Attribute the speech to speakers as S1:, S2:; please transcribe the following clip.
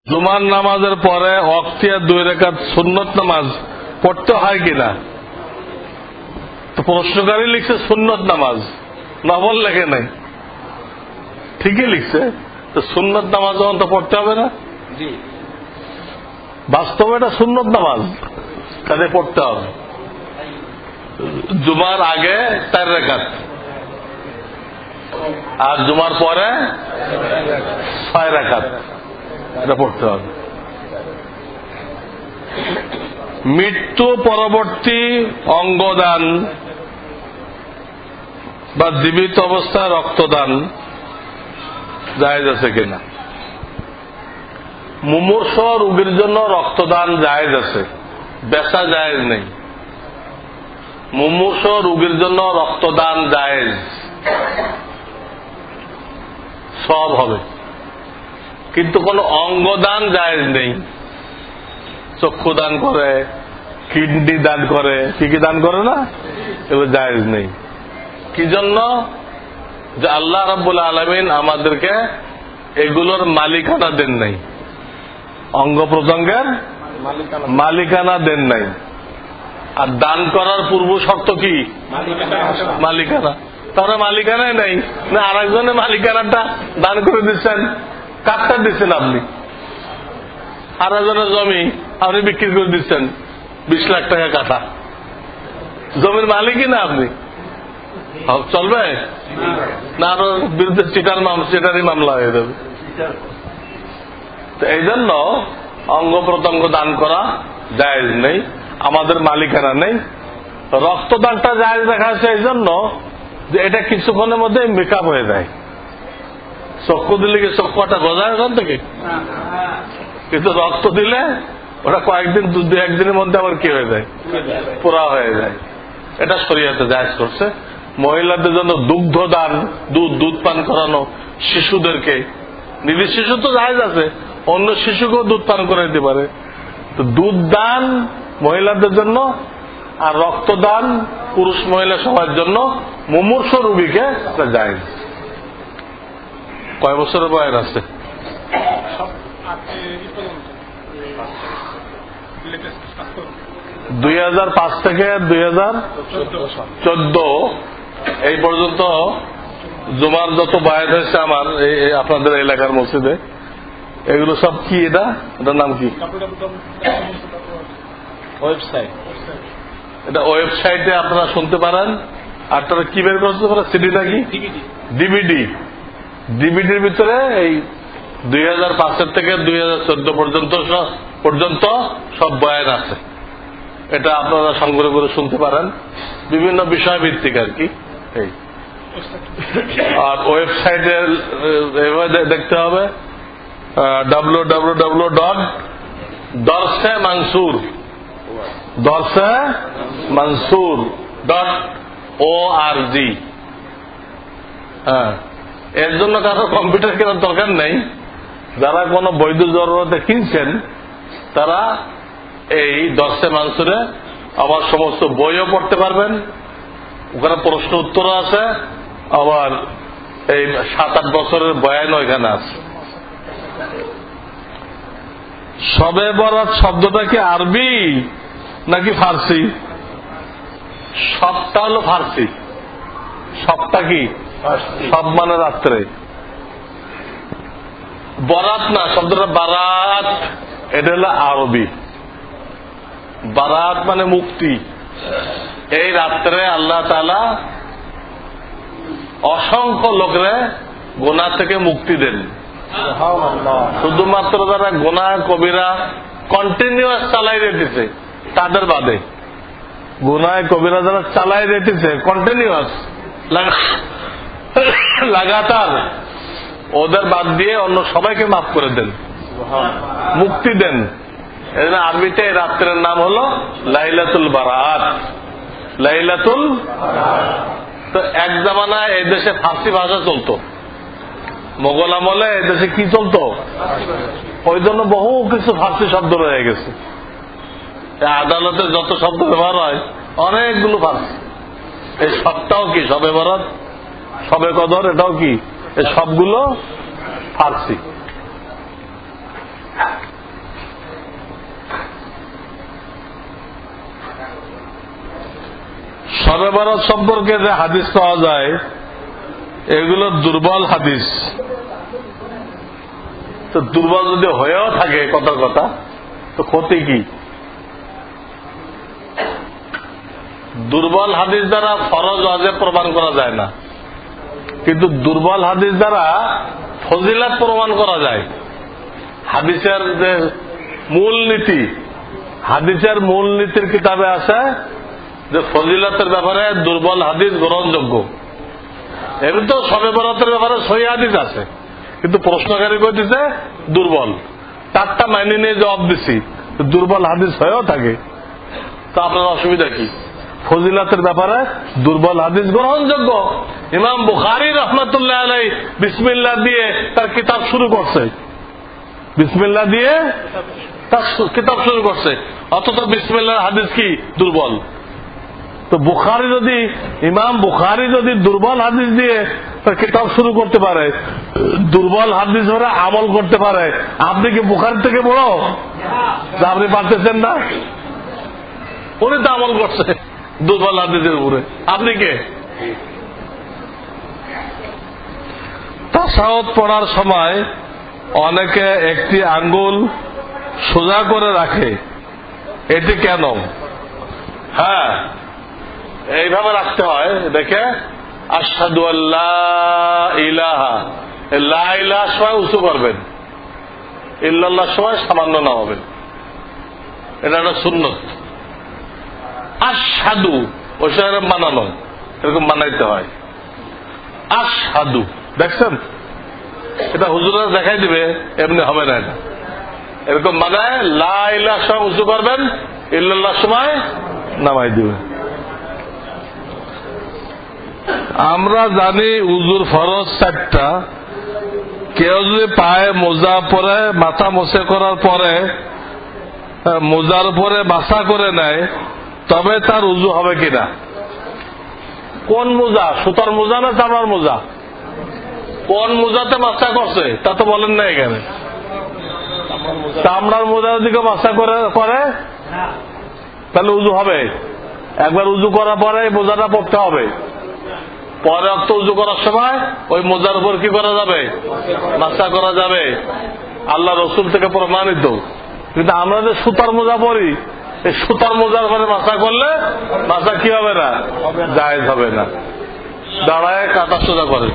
S1: জুমার নামাজের পরে ওয়াক্তিয়া 2 রাকাত সুন্নত নামাজ পড়তে হয় কিনা? তো প্রশ্নকারী লিখছে সুন্নত নামাজ, নফল লেখে নাই। ঠিকই লিখছে, তো সুন্নত নামাজ যখন তো পড়তে হবে না? বাস্তবে এটা সুন্নত নামাজ, তাদের পড়তে হবে। জুমার আগে 4 রাকাত আর জুমার পরে 6 রাকাত, এটা পড়তে হবে। মৃত্যু পরবর্তী অঙ্গদান বা জীবিত অবস্থায় রক্তদান জায়েজ আছে কিনা? মুমূর্ষ রোগীর জন্য রক্তদান জায়েজ আছে, বেচা জায়েজ নেই। মুমূর্ষ রোগীর জন্য রক্তদান জায়েজ, সব হবে, কিন্তু কোন অঙ্গদান জায়েজ নেই। চক্ষু দান করে, কিডনি দান করে, কি কি দান করে না, এগুলো জায়েজ নেই। কি জন্য? যে আল্লাহ রাব্বুল আলামিন আমাদেরকে এগুলোর মালিকানা দেন নাই, অঙ্গ প্রত্যঙ্গের মালিকানা দেন নাই। আর দান করার পূর্ব শর্ত কি? মালিকানা। তাহলে মালিকানাই নাই, না আরেকজনের মালিকানাটা দান করে দিচ্ছেন। কাটটা দিচ্ছেন আপনি, আরেকজনের জমি আপনি বিক্রি করে দিচ্ছেন 20 লাখ টাকা কাঠা, জমির মালিকই না আপনি, চলবে না? আরো বিরুদ্ধে চিটারি মামলা হয়ে যাবে। তো এই জন্য অঙ্গ প্রত্যঙ্গ দান করা জায়েজ নেই, আমাদের মালিকানা নেই। রক্তদানটা জায়েজ দেখা যাচ্ছে এই জন্য যে এটা কিছুক্ষণের মধ্যে মেকআপ হয়ে যায়। চক্ষু দিলে কি চক্ষুটা গজায় ওখান থেকে? কিন্তু রক্ত দিলে ওটা কয়েকদিন 2-1 দিনের মধ্যে আবার কি হয়ে যায়, পুরা হয়ে যায়। এটা শরীয়তে জায়েজ করছে। মহিলাদের জন্য দুগ্ধ দান, দুধ পান করানো শিশুদেরকে, নিজের শিশু তো জায়েজ আছে, অন্য শিশুকেও দুধ পান করে দিতে পারে। তো দুধ দান মহিলাদের জন্য, আর রক্তদান পুরুষ মহিলা সবার জন্য। মুমূর্ষ রোগীকে জায়েজ। কয় বছরের বয়স আছে? 2005 থেকে 2014 এই পর্যন্ত জুমার যত বায়াত হয়েছে আমার আপনাদের এলাকার মসজিদে, এগুলো সব কি? এটার নাম কি? ওয়েবসাইট। এটা ওয়েবসাইটে আপনারা শুনতে পারেন। আর তারা কি বের করতে পারেন? সিডি নাকি ডিভিডি? ডিভিডির ভিতরে এই 2005 থেকে 2014 পর্যন্ত সব বয়ান আছে। এটা আপনারা সংগ্রহ করে শুনতে পারেন, বিভিন্ন বিষয় ভিত্তিক আর কি। আর ওয়েবসাইটে এভাবে দেখতে হবে www.dorsemansour.org। হ্যাঁ, এর জন্য কারো কম্পিউটার কেনার দরকার নেই। যারা কোনো বৈধ জরুরতে কিনছেন তারা এই দর্শে মানসুরে আবার সমস্ত বইও পড়তে পারবেন। ওখানে প্রশ্ন উত্তর আছে, আবার এই 7-8 বছরের বয়ান ওইখানে আছে। শবে বরাত শব্দটা কি আরবি নাকি ফার্সি? সবটা হলো ফার্সি। সবটা কি? সব মানে রাত্রে। বরাত না, শব্দটা বারাত, এটা হলো আরবি। বারাত মানে মুক্তি। এই রাত্রে আল্লাহ তাআলা অসংখ্য লোকরে গুনাহ থেকে মুক্তি দেন। শুধুমাত্র যারা গুনাহ কবিরা কন্টিনিউয়াস চালাই রেখেছে তাদের বাদে, গুনাহ কবিরা যারা চালাই রেখেছে কন্টিনিউয়াস লাগাতার, ওদের বাদ দিয়ে অন্য সবাইকে মাফ করে দেন, মুক্তি দেন। এই জন্য আরবিতে রাত্রের নাম হলো লাইলাতুল বারাত। লাইলাতুল। তো এক জামানায় এই দেশে ফার্সি ভাষা চলতো, মোগল আমলে এই দেশে কি চলতো? ওই জন্য বহু কিছু ফার্সি শব্দ রয়ে গেছে। আদালতে যত শব্দ ব্যবহার হয় অনেকগুলো ফার্সি। এই সবটাও কি? সবে বরাত, সবে কদর, এটাও কি? এই সবগুলো ফার্সি। শবে বরাত সম্পর্কে যে হাদিস পাওয়া যায় এগুলো দুর্বল হাদিস। তো দুর্বল যদি হয়েও থাকে কথার কথা, তো ক্ষতি কি? দুর্বল হাদিস দ্বারা ফরজ ওয়াজিব প্রমাণ করা যায় না, কিন্তু দুর্বল হাদিস দ্বারা ফজিলত প্রমাণ করা যায়। হাদিসের যে মূলনীতি, হাদিসের মূলনীতির কিতাবে আছে যে ফজিলতের ব্যাপারে দুর্বল হাদিস গ্রহণযোগ্য। এর তো শবে বরাতের ব্যাপারে সহিহ হাদিস আছে, কিন্তু প্রশ্নকারী কইতেছে দুর্বল। তারটা মাইনে নিয়ে জবাব দিছি, দুর্বল হাদিস হয়েও থাকে, তা আপনার অসুবিধা কি? ফজিলতের ব্যাপারে দুর্বল হাদিস গ্রহণযোগ্য। ইমাম বুখারী রহমাতুল্লাহ আলাইহি বিসমিল্লাহ দিয়ে তার কিতাব শুরু করছে, বিসমিল্লাহ দিয়ে তার কিতাব শুরু করছে, অথচ বিসমিল্লাহর হাদিস কি দুর্বল। তো বুখারী যদি, ইমাম বুখারী যদি দুর্বল হাদিস দিয়ে তার কিতাব শুরু করতে পারে, দুর্বল হাদিস ধরে আমল করতে পারে, আপনি কি বুখারী থেকে বড়? আপনি পারতেছেন না? উনি তো আমল করছে দুর্বল হাদিসের উপরে, আপনি কে? তাশাহুদ পড়ার সময় অনেকে একটি আঙ্গুল সোজা করে রাখে, এটি কেন? হ্যাঁ, এইভাবে রাখতে হয়। দেখে আশহাদু আল্লা ইলাহা, লা ইলাহার সময় উঁচু করবেন, ইল্লাল্লাহর সময় সামান্য নামাবেন, এটা একটা সুন্নত। আশহাদু ওই সময় মানানো, এরকম মানাইতে হয়। আশহাদু, দেখছেন? এটা হুজুরা দেখাই দিবে, এমনি হবে না। এটা এরকম মানায়, লা ইলাহার সময় উঁচু করবেন, ইল্লাল্লাহর সময় নামাই দিবেন। আমরা জানি উজুর ফরজ 4টা। কেউ যদি পায়ে মোজা পরে মাথা মোছে করার পরে মোজার উপরে মাথা করে নেয়, তবে তার উজু হবে কিনা? কোন মোজা? সুতার মোজা না চামড়ার মোজা? কোন মোজাতে মাথা করছে তা তো বলেন না এখানে। চামড়ার মোজার দিকে মাথা করে তাহলে উজু হবে। একবার উজু করার পরে মোজাটা পড়তে হবে, পরে অক্ত উজু করার সময় ওই মোজার উপর কি করা যাবে? মাথা করা যাবে, আল্লাহ রসুল থেকে প্রমাণিত। কিন্তু আমরা যে সুতার মোজা পরি, এই সুতার মোজার পরে মাথা করলে মাথা কি হবে না? জায়েজ হবে না। দাঁড়ায় কাটা সোজা করে।